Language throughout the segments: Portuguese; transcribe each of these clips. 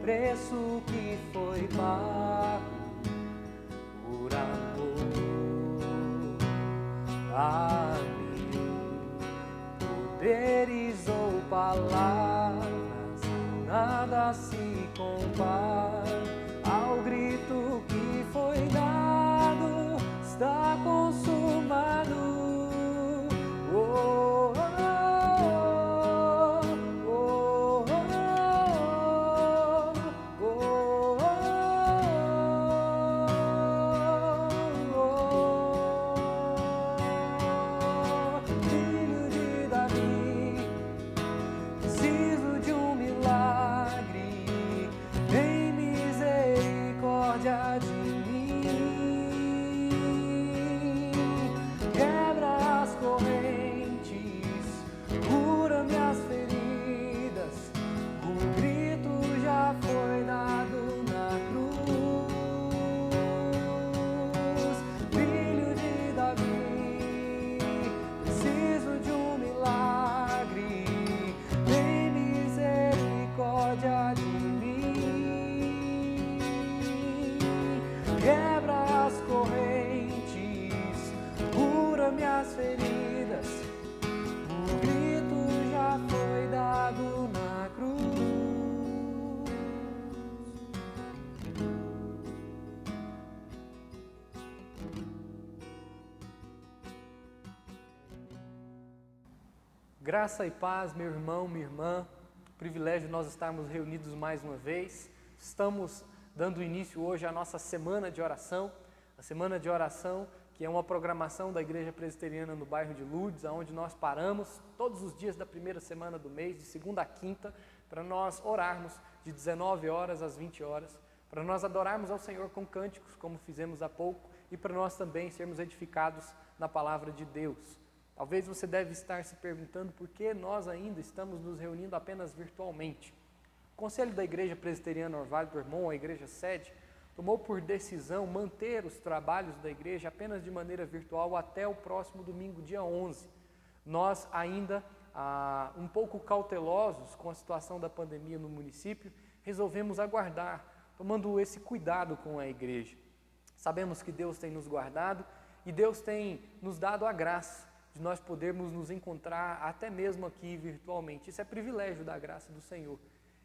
preço que foi pago por amor a mim. Poderes ou palavras, nada se compara ao grito que foi dado, está consumado. Oh, graça e paz, meu irmão, minha irmã, privilégio nós estarmos reunidos mais uma vez. Estamos dando início hoje à nossa semana de oração, a semana de oração que é uma programação da Igreja Presbiteriana no bairro de Lourdes, onde nós paramos todos os dias da primeira semana do mês, de segunda a quinta, para nós orarmos de 19 horas às 20 horas, para nós adorarmos ao Senhor com cânticos, como fizemos há pouco, e para nós também sermos edificados na palavra de Deus. Talvez você deve estar se perguntando por que nós ainda estamos nos reunindo apenas virtualmente. O Conselho da Igreja Presbiteriana Orvalho do Hermon, a Igreja Sede, tomou por decisão manter os trabalhos da igreja apenas de maneira virtual até o próximo domingo, dia 11. Nós ainda, um pouco cautelosos com a situação da pandemia no município, resolvemos aguardar, tomando esse cuidado com a igreja. Sabemos que Deus tem nos guardado e Deus tem nos dado a graça de nós podermos nos encontrar até mesmo aqui virtualmente. Isso é privilégio da graça do Senhor.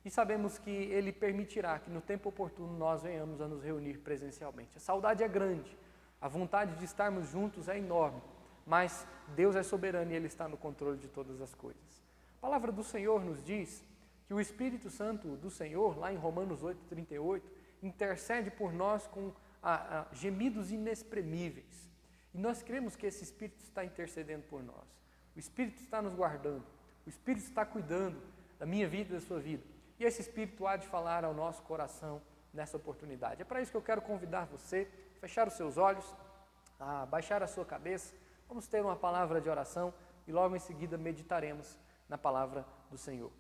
E sabemos que Ele permitirá que no tempo oportuno nós venhamos a nos reunir presencialmente. A saudade é grande, a vontade de estarmos juntos é enorme, mas Deus é soberano e Ele está no controle de todas as coisas. A palavra do Senhor nos diz que o Espírito Santo do Senhor, lá em Romanos 8:38, intercede por nós com gemidos inexprimíveis. E nós cremos que esse Espírito está intercedendo por nós. O Espírito está nos guardando, o Espírito está cuidando da minha vida e da sua vida. E esse Espírito há de falar ao nosso coração nessa oportunidade. É para isso que eu quero convidar você a fechar os seus olhos, a baixar a sua cabeça. Vamos ter uma palavra de oração e logo em seguida meditaremos na palavra do Senhor.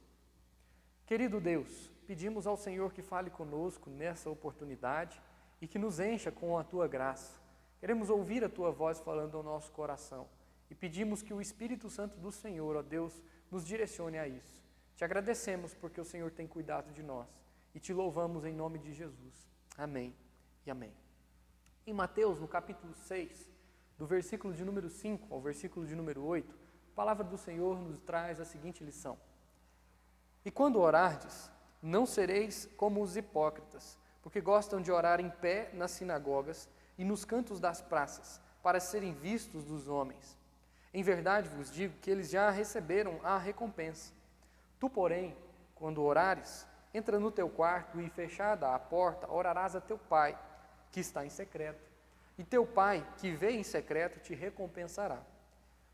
Querido Deus, pedimos ao Senhor que fale conosco nessa oportunidade e que nos encha com a Tua graça. Queremos ouvir a Tua voz falando ao nosso coração e pedimos que o Espírito Santo do Senhor, ó Deus, nos direcione a isso. Te agradecemos porque o Senhor tem cuidado de nós e te louvamos em nome de Jesus. Amém e amém. Em Mateus, no capítulo 6, do versículo de número 5 ao versículo de número 8, a palavra do Senhor nos traz a seguinte lição. E quando orardes, não sereis como os hipócritas, porque gostam de orar em pé nas sinagogas e nos cantos das praças, para serem vistos dos homens. Em verdade vos digo que eles já receberam a recompensa. Tu, porém, quando orares, entra no teu quarto e, fechada a porta, orarás a teu Pai, que está em secreto. E teu Pai, que vê em secreto, te recompensará.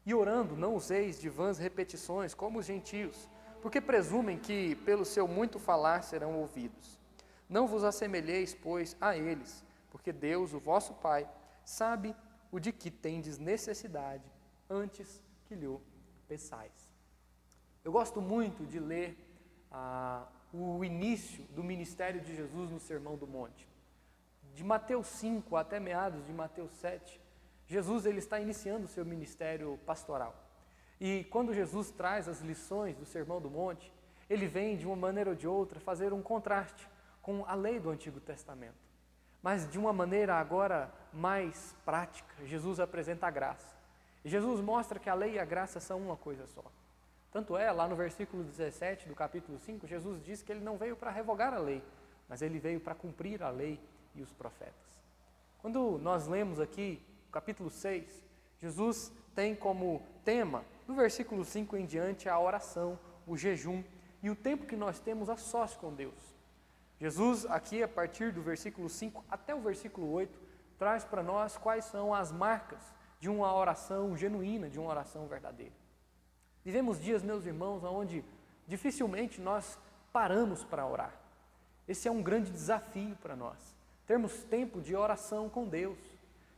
E orando, não useis de vãs repetições, como os gentios, porque presumem que, pelo seu muito falar, serão ouvidos. Não vos assemelheis, pois, a eles, porque Deus, o vosso Pai, sabe o de que tendes necessidade, antes que lhe peçais. Eu gosto muito de ler o início do ministério de Jesus no Sermão do Monte. De Mateus 5 até meados de Mateus 7, Jesus ele está iniciando o seu ministério pastoral. E quando Jesus traz as lições do Sermão do Monte, ele vem de uma maneira ou de outra fazer um contraste com a lei do Antigo Testamento. Mas de uma maneira agora mais prática, Jesus apresenta a graça. E Jesus mostra que a lei e a graça são uma coisa só. Tanto é, lá no versículo 17 do capítulo 5, Jesus diz que ele não veio para revogar a lei, mas ele veio para cumprir a lei e os profetas. Quando nós lemos aqui o capítulo 6, Jesus tem como tema, do versículo 5 em diante, a oração, o jejum e o tempo que nós temos a sós com Deus. Jesus, aqui a partir do versículo 5 até o versículo 8, traz para nós quais são as marcas de uma oração genuína, de uma oração verdadeira. Vivemos dias, meus irmãos, onde dificilmente nós paramos para orar. Esse é um grande desafio para nós. Termos tempo de oração com Deus.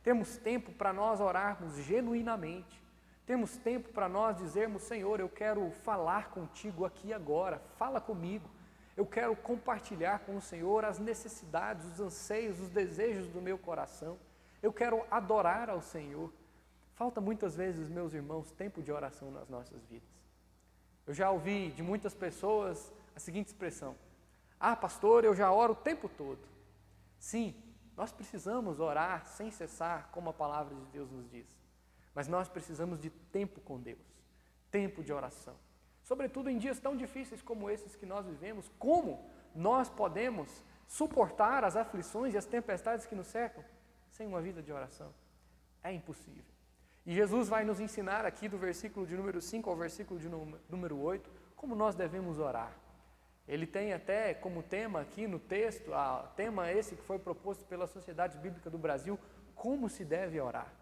Temos tempo para nós orarmos genuinamente. Temos tempo para nós dizermos, Senhor, eu quero falar contigo aqui agora. Fala comigo. Eu quero compartilhar com o Senhor as necessidades, os anseios, os desejos do meu coração. Eu quero adorar ao Senhor. Falta muitas vezes, meus irmãos, tempo de oração nas nossas vidas. Eu já ouvi de muitas pessoas a seguinte expressão: ah, pastor, eu já oro o tempo todo. Sim, nós precisamos orar sem cessar, como a palavra de Deus nos diz. Mas nós precisamos de tempo com Deus, tempo de oração. Sobretudo em dias tão difíceis como esses que nós vivemos, como nós podemos suportar as aflições e as tempestades que nos cercam sem uma vida de oração? É impossível. E Jesus vai nos ensinar aqui do versículo de número 5 ao versículo de número 8, como nós devemos orar. Ele tem até como tema aqui no texto, tema esse que foi proposto pela Sociedade Bíblica do Brasil, como se deve orar.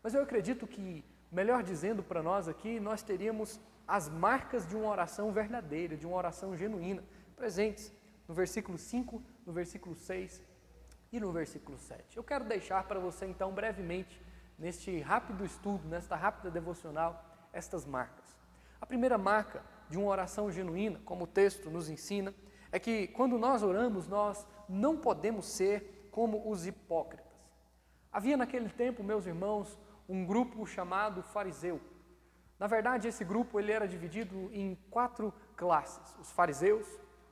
Mas eu acredito que, melhor dizendo para nós aqui, nós teríamos as marcas de uma oração verdadeira, de uma oração genuína, presentes no versículo 5, no versículo 6 e no versículo 7. Eu quero deixar para você então brevemente, neste rápido estudo, nesta rápida devocional, estas marcas. A primeira marca de uma oração genuína, como o texto nos ensina, é que quando nós oramos, nós não podemos ser como os hipócritas. Havia naquele tempo, meus irmãos, um grupo chamado fariseu. Na verdade, esse grupo ele era dividido em 4 classes: os fariseus,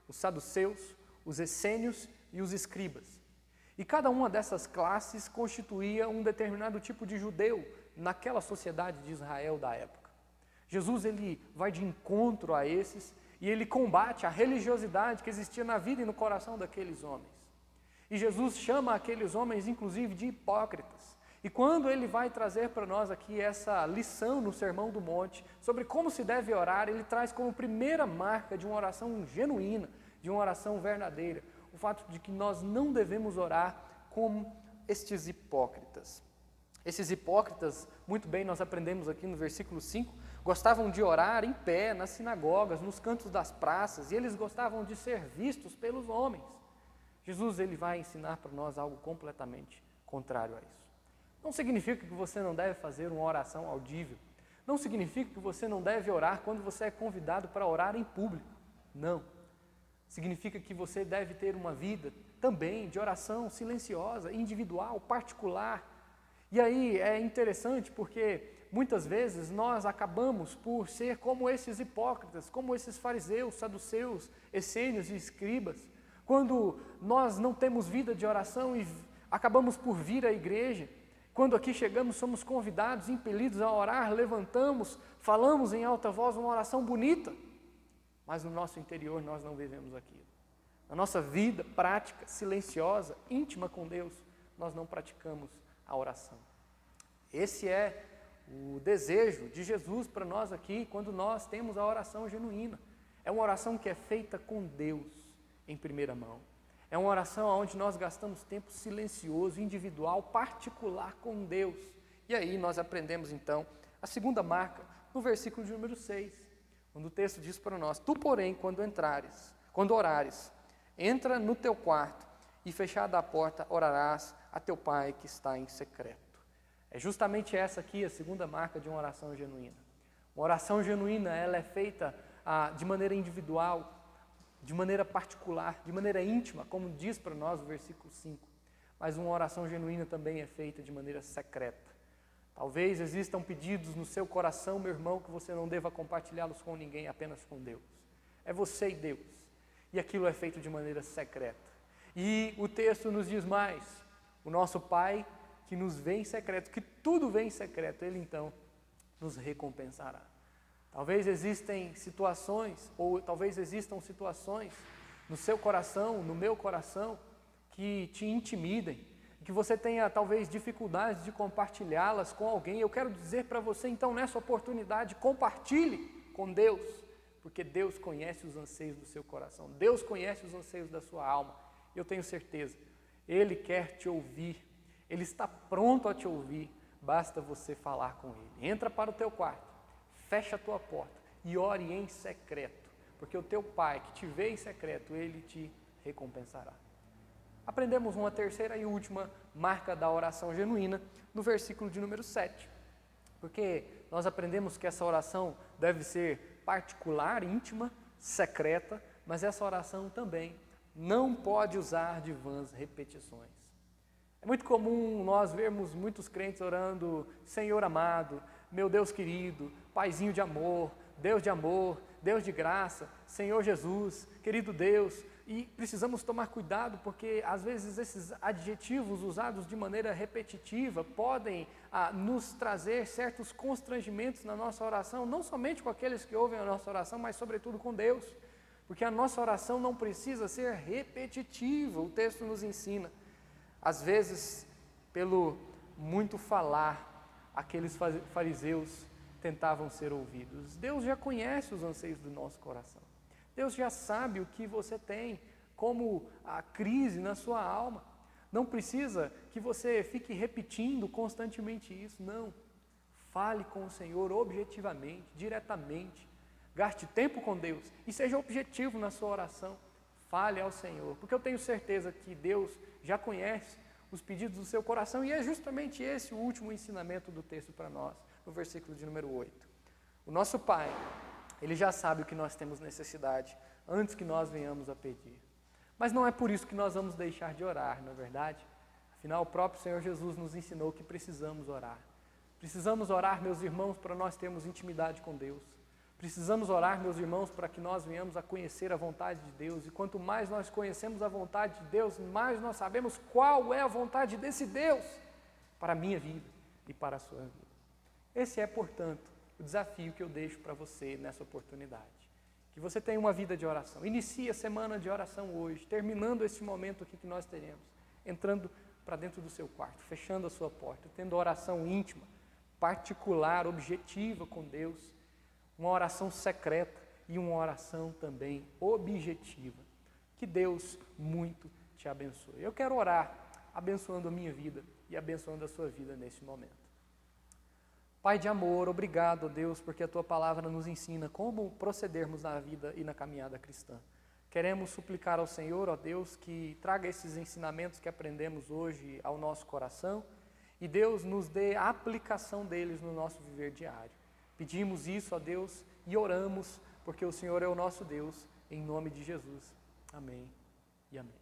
os saduceus, os essênios e os escribas. E cada uma dessas classes constituía um determinado tipo de judeu naquela sociedade de Israel da época. Jesus ele vai de encontro a esses e ele combate a religiosidade que existia na vida e no coração daqueles homens. E Jesus chama aqueles homens, inclusive, de hipócritas. E quando ele vai trazer para nós aqui essa lição no Sermão do Monte sobre como se deve orar, ele traz como primeira marca de uma oração genuína, de uma oração verdadeira, o fato de que nós não devemos orar como estes hipócritas. Esses hipócritas, muito bem, nós aprendemos aqui no versículo 5, gostavam de orar em pé, nas sinagogas, nos cantos das praças, e eles gostavam de ser vistos pelos homens. Jesus ele vai ensinar para nós algo completamente contrário a isso. Não significa que você não deve fazer uma oração audível. Não significa que você não deve orar quando você é convidado para orar em público. Não. Significa que você deve ter uma vida também de oração silenciosa, individual, particular. E aí é interessante porque muitas vezes nós acabamos por ser como esses hipócritas, como esses fariseus, saduceus, essênios e escribas. Quando nós não temos vida de oração e acabamos por vir à igreja, quando aqui chegamos somos convidados, impelidos a orar, levantamos, falamos em alta voz uma oração bonita, mas no nosso interior nós não vivemos aquilo. Na nossa vida prática, silenciosa, íntima com Deus, nós não praticamos a oração. Esse é o desejo de Jesus para nós aqui, quando nós temos a oração genuína. É uma oração que é feita com Deus em primeira mão. É uma oração onde nós gastamos tempo silencioso, individual, particular com Deus. E aí nós aprendemos então a segunda marca no versículo de número 6, quando o texto diz para nós: Tu, porém, quando orares, entra no teu quarto e fechada a porta orarás a teu Pai que está em secreto. É justamente essa aqui a segunda marca de uma oração genuína. Uma oração genuína, ela é feita de maneira individual, de maneira particular, de maneira íntima, como diz para nós o versículo 5. Mas uma oração genuína também é feita de maneira secreta. Talvez existam pedidos no seu coração, meu irmão, que você não deva compartilhá-los com ninguém, apenas com Deus. É você e Deus. E aquilo é feito de maneira secreta. E o texto nos diz mais: o nosso Pai, que nos vê em secreto, que tudo vê em secreto, Ele então nos recompensará. Talvez existam situações no seu coração, no meu coração, que te intimidem, que você tenha talvez dificuldades de compartilhá-las com alguém. Eu quero dizer para você então, nessa oportunidade, compartilhe com Deus, porque Deus conhece os anseios do seu coração, Deus conhece os anseios da sua alma. Eu tenho certeza, Ele quer te ouvir, Ele está pronto a te ouvir, basta você falar com Ele. Entra para o teu quarto, fecha a tua porta e ore em secreto, porque o teu Pai que te vê em secreto, Ele te recompensará. Aprendemos uma terceira e última marca da oração genuína no versículo de número 7, porque nós aprendemos que essa oração deve ser particular, íntima, secreta, mas essa oração também não pode usar de vãs repetições. É muito comum nós vermos muitos crentes orando: Senhor amado, meu Deus querido, Paizinho de amor, Deus de graça, Senhor Jesus, querido Deus. E precisamos tomar cuidado, porque às vezes esses adjetivos usados de maneira repetitiva podem nos trazer certos constrangimentos na nossa oração, não somente com aqueles que ouvem a nossa oração, mas sobretudo com Deus, porque a nossa oração não precisa ser repetitiva. O texto nos ensina. Às vezes, pelo muito falar, aqueles fariseus tentavam ser ouvidos. Deus já conhece os anseios do nosso coração. Deus já sabe o que você tem como a crise na sua alma. Não precisa que você fique repetindo constantemente isso, não. Fale com o Senhor objetivamente, diretamente. Gaste tempo com Deus e seja objetivo na sua oração. Fale ao Senhor, porque eu tenho certeza que Deus já conhece os pedidos do seu coração, e é justamente esse o último ensinamento do texto para nós, no versículo de número 8. O nosso Pai, Ele já sabe o que nós temos necessidade, antes que nós venhamos a pedir. Mas não é por isso que nós vamos deixar de orar, não é verdade? Afinal, o próprio Senhor Jesus nos ensinou que precisamos orar. Precisamos orar, meus irmãos, para nós termos intimidade com Deus. Precisamos orar, meus irmãos, para que nós venhamos a conhecer a vontade de Deus. E quanto mais nós conhecemos a vontade de Deus, mais nós sabemos qual é a vontade desse Deus para a minha vida e para a sua vida. Esse é, portanto, o desafio que eu deixo para você nessa oportunidade. Que você tenha uma vida de oração. Inicie a semana de oração hoje, terminando este momento aqui que nós teremos, entrando para dentro do seu quarto, fechando a sua porta, tendo oração íntima, particular, objetiva com Deus, uma oração secreta e uma oração também objetiva. Que Deus muito te abençoe. Eu quero orar abençoando a minha vida e abençoando a sua vida nesse momento. Pai de amor, obrigado, Deus, porque a Tua palavra nos ensina como procedermos na vida e na caminhada cristã. Queremos suplicar ao Senhor, ó Deus, que traga esses ensinamentos que aprendemos hoje ao nosso coração e Deus nos dê a aplicação deles no nosso viver diário. Pedimos isso, ó Deus, e oramos, porque o Senhor é o nosso Deus, em nome de Jesus. Amém e amém.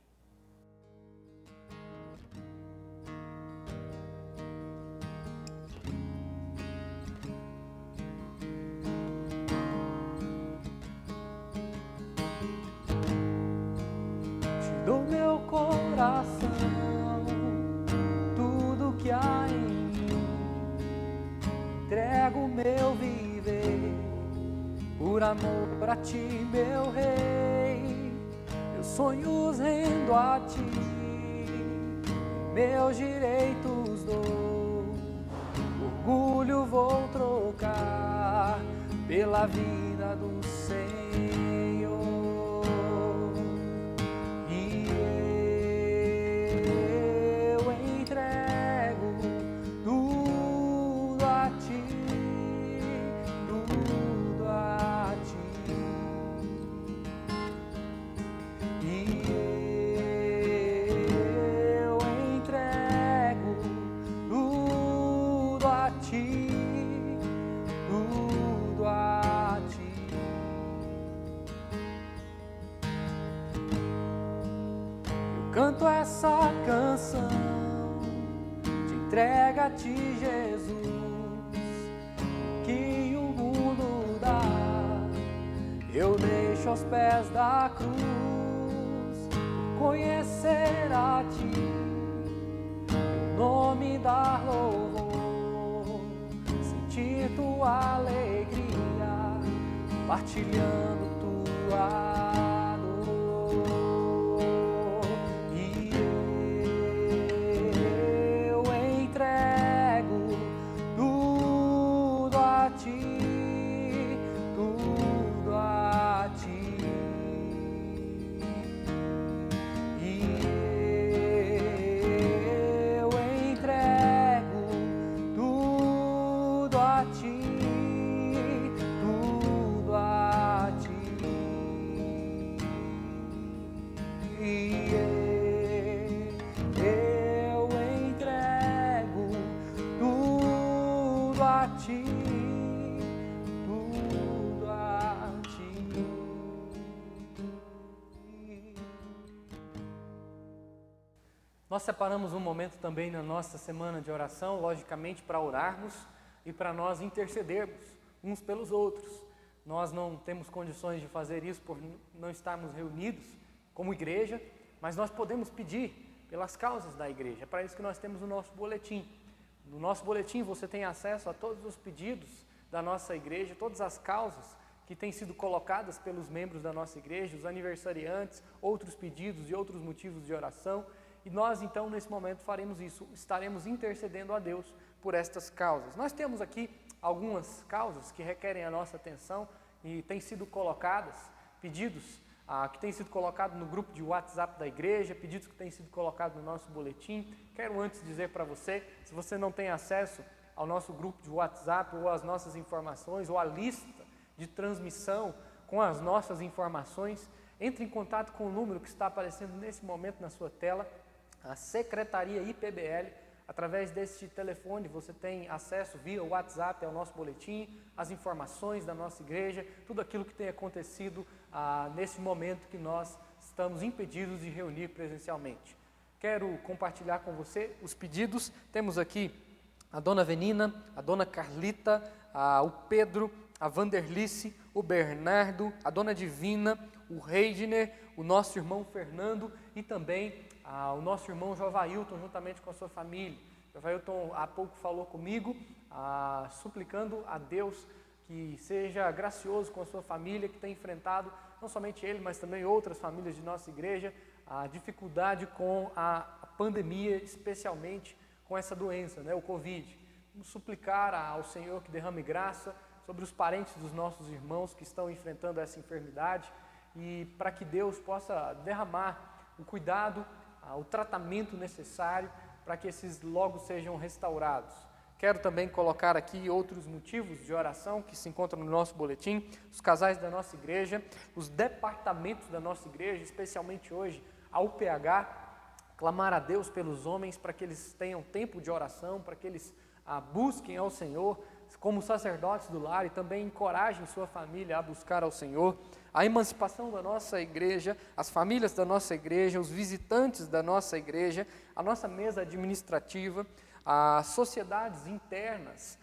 Do meu coração, tudo que há em mim, entrego o meu viver, por amor a ti, meu Rei, meus sonhos rendo a ti, meus direitos dou, orgulho vou trocar pela vida do Senhor. Canto essa canção, te entrega a ti, Jesus, que o mundo dá, eu deixo aos pés da cruz, conhecer a ti, teu nome dar louvor, sentir tua alegria, partilhando tua Nós separamos um momento também na nossa semana de oração, logicamente para orarmos e para nós intercedermos uns pelos outros. Nós não temos condições de fazer isso por não estarmos reunidos como igreja, mas nós podemos pedir pelas causas da igreja. É para isso que nós temos o nosso boletim. No nosso boletim você tem acesso a todos os pedidos da nossa igreja, todas as causas que têm sido colocadas pelos membros da nossa igreja, os aniversariantes, outros pedidos e outros motivos de oração. E nós então nesse momento faremos isso, estaremos intercedendo a Deus por estas causas. Nós temos aqui algumas causas que requerem a nossa atenção e têm sido colocadas, pedidos que têm sido colocados no grupo de WhatsApp da igreja, pedidos que têm sido colocados no nosso boletim. Quero antes dizer para você, se você não tem acesso ao nosso grupo de WhatsApp ou às nossas informações ou à lista de transmissão com as nossas informações, entre em contato com o número que está aparecendo nesse momento na sua tela, a Secretaria IPBL. Através deste telefone você tem acesso via WhatsApp ao nosso boletim, as informações da nossa igreja, tudo aquilo que tem acontecido nesse momento que nós estamos impedidos de reunir presencialmente. Quero compartilhar com você os pedidos. Temos aqui a Dona Venina, a Dona Carlita, o Pedro, a Vanderlice, o Bernardo, a Dona Divina, o Reidner, o nosso irmão Fernando e também o nosso irmão Jovailton, juntamente com a sua família. Jovailton há pouco falou comigo, suplicando a Deus que seja gracioso com a sua família, que tem enfrentado, não somente ele, mas também outras famílias de nossa igreja, a dificuldade com a pandemia, especialmente com essa doença, o Covid. Vamos suplicar ao Senhor que derrame graça sobre os parentes dos nossos irmãos que estão enfrentando essa enfermidade e para que Deus possa derramar o cuidado, o tratamento necessário para que esses logo sejam restaurados. Quero também colocar aqui outros motivos de oração que se encontram no nosso boletim, os casais da nossa igreja, os departamentos da nossa igreja, especialmente hoje, a UPH, clamar a Deus pelos homens para que eles tenham tempo de oração, para que eles busquem ao Senhor, como sacerdotes do lar, e também encorajem sua família a buscar ao Senhor, a emancipação da nossa igreja, as famílias da nossa igreja, os visitantes da nossa igreja, a nossa mesa administrativa, as sociedades internas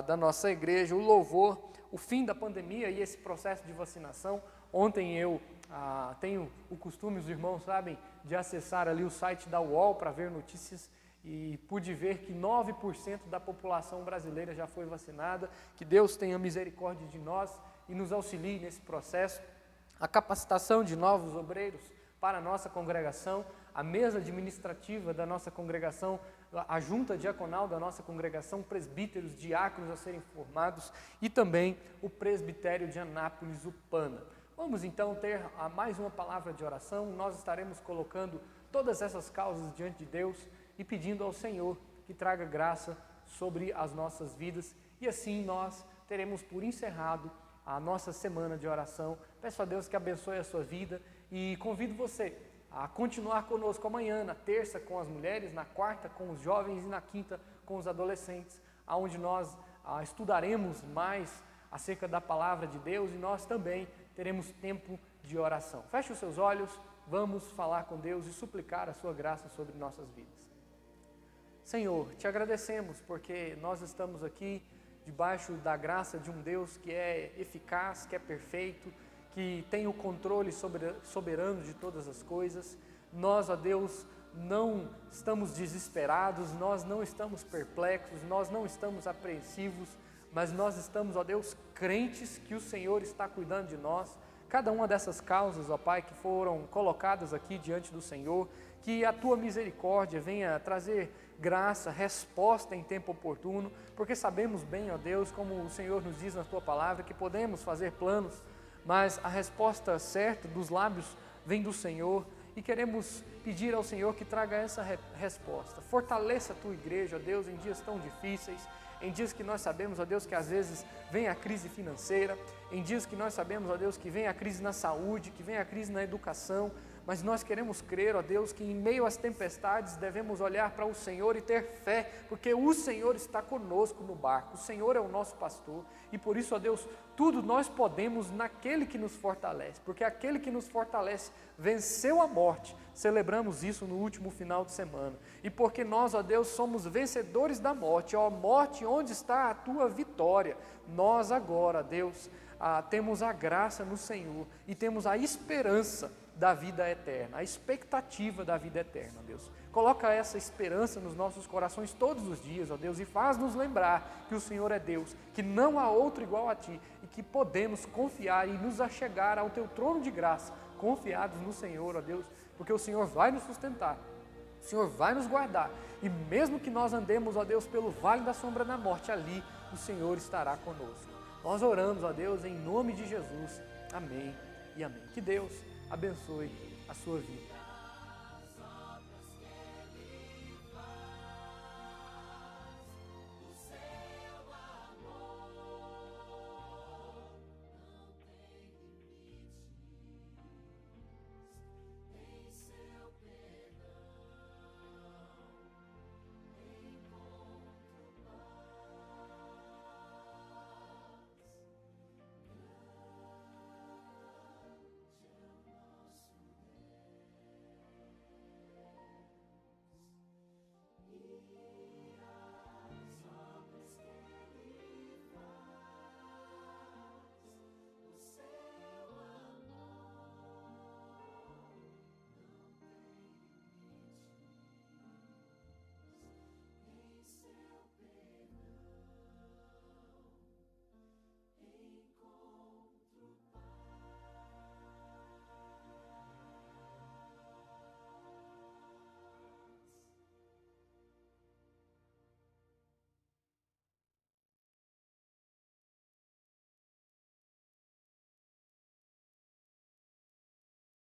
da nossa igreja, o louvor, o fim da pandemia e esse processo de vacinação. Ontem eu tenho o costume, os irmãos sabem, de acessar ali o site da UOL para ver notícias e pude ver que 9% da população brasileira já foi vacinada. Que Deus tenha misericórdia de nós e nos auxilie nesse processo. A capacitação de novos obreiros para a nossa congregação, a mesa administrativa da nossa congregação, a junta diaconal da nossa congregação, presbíteros, diáconos a serem formados e também o presbitério de Anápolis, Upana. Vamos então ter mais uma palavra de oração. Nós estaremos colocando todas essas causas diante de Deus e pedindo ao Senhor que traga graça sobre as nossas vidas, e assim nós teremos por encerrado a nossa semana de oração. Peço a Deus que abençoe a sua vida e convido você a continuar conosco amanhã, na terça com as mulheres, na quarta com os jovens e na quinta com os adolescentes, onde nós estudaremos mais acerca da palavra de Deus e nós também teremos tempo de oração. Feche os seus olhos, vamos falar com Deus e suplicar a sua graça sobre nossas vidas. Senhor, te agradecemos porque nós estamos aqui debaixo da graça de um Deus que é eficaz, que é perfeito, que tem o controle soberano de todas as coisas. Nós, ó Deus, não estamos desesperados, nós não estamos perplexos, nós não estamos apreensivos, mas nós estamos, ó Deus, crentes que o Senhor está cuidando de nós. Cada uma dessas causas, ó Pai, que foram colocadas aqui diante do Senhor, que a Tua misericórdia venha trazer graça, resposta em tempo oportuno, porque sabemos bem, ó Deus, como o Senhor nos diz na Tua palavra, que podemos fazer planos, mas a resposta certa dos lábios vem do Senhor, e queremos pedir ao Senhor que traga essa resposta. Fortaleça a Tua igreja, ó Deus, em dias tão difíceis, em dias que nós sabemos, ó Deus, que às vezes vem a crise financeira, em dias que nós sabemos, ó Deus, que vem a crise na saúde, que vem a crise na educação, mas nós queremos crer, ó Deus, que em meio às tempestades devemos olhar para o Senhor e ter fé, porque o Senhor está conosco no barco, o Senhor é o nosso pastor, e por isso, ó Deus, tudo nós podemos naquele que nos fortalece, porque aquele que nos fortalece venceu a morte. Celebramos isso no último final de semana, e porque nós, ó Deus, somos vencedores da morte. Ó morte, onde está a tua vitória? Nós agora, Deus, temos a graça no Senhor e temos a esperança da vida eterna, a expectativa da vida eterna, Deus. Coloca essa esperança nos nossos corações todos os dias, ó Deus, e faz-nos lembrar que o Senhor é Deus, que não há outro igual a Ti, e que podemos confiar e nos achegar ao Teu trono de graça, confiados no Senhor, ó Deus, porque o Senhor vai nos sustentar, o Senhor vai nos guardar, e mesmo que nós andemos, ó Deus, pelo vale da sombra da morte, ali o Senhor estará conosco. Nós oramos, ó Deus, em nome de Jesus. Amém e amém. Que Deus abençoe a sua vida.